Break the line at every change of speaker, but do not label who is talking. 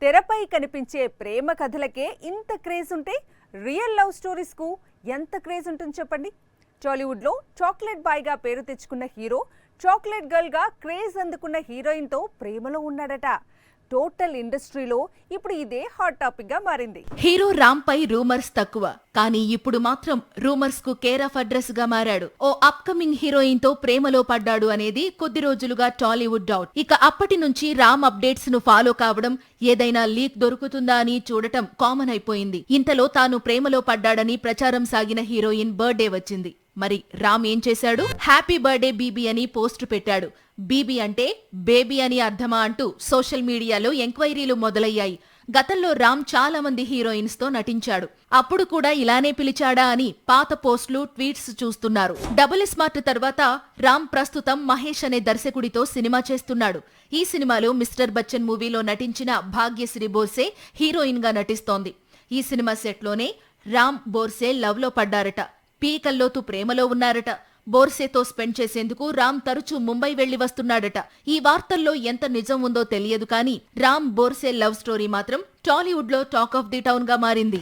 తెరపై కనిపించే ప్రేమ కథలకే ఇంత క్రేజ్ ఉంటే రియల్ లవ్ స్టోరీస్ కు ఎంత క్రేజ్ ఉంటుంది చెప్పండి. టాలీవుడ్ లో చాక్లెట్ బాయ్ గా పేరు తెచ్చుకున్న హీరో చాక్లెట్ గర్ల్ గా క్రేజ్ అందుకున్న హీరోయిన్ తో ప్రేమలో ఉన్నాడట. టోటల్ ఇండస్ట్రీలో ఇప్పుడు ఇదే హాట్ టాపిక్ గా మారింది.
హీరో రామ్ పై రూమర్స్ తక్కువ, కానీ ఇప్పుడు మాత్రం రూమర్స్ కు కేర్ ఆఫ్ అడ్రస్ గా మారాడు. ఓ అప్కమింగ్ హీరోయిన్ తో ప్రేమలో పడ్డాడు అనేది కొద్ది రోజులుగా టాలీవుడ్ డౌట్. ఇక అప్పటి నుంచి రామ్ అప్డేట్స్ ను ఫాలో కావడం, ఏదైనా లీక్ దొరుకుతుందా అని చూడటం కామన్ అయిపోయింది. ఇంతలో తాను ప్రేమలో పడ్డాడని ప్రచారం సాగిన హీరోయిన్ బర్త్డే వచ్చింది. మరి రామ్ ఏం చేశాడు? హ్యాపీ బర్త్డే బీబీ అని పోస్ట్ పెట్టాడు. బీబీ అంటే బేబీ అని అర్థమా అంటూ సోషల్ మీడియాలో ఎంక్వైరీలు మొదలయ్యాయి. గతంలో రామ్ చాలా మంది హీరోయిన్స్ తో నటించాడు. అప్పుడు కూడా ఇలానే పిలిచాడా అని పాత పోస్టులు, ట్వీట్స్ చూస్తున్నారు. డబుల్ స్మార్ట్ తర్వాత రామ్ ప్రస్తుతం మహేష్ అనే దర్శకుడితో సినిమా చేస్తున్నాడు. ఈ సినిమాలో మిస్టర్ బచ్చన్ మూవీలో నటించిన భాగ్యశ్రీ బోర్సే హీరోయిన్ గా నటిస్తోంది. ఈ సినిమా సెట్ లోనే రామ్, బోర్సే లవ్ లో పడ్డారట. పీకల్లోతు ప్రేమలో ఉన్నారట. బోర్సేతో స్పెండ్ చేసేందుకు రామ్ తరచూ ముంబై వెళ్లి వస్తున్నాడట. ఈ వార్తల్లో ఎంత నిజం ఉందో తెలియదు, కానీ రామ్ బోర్సే లవ్ స్టోరీ మాత్రం టాలీవుడ్ లో టాక్ ఆఫ్ ది టౌన్ గా మారింది.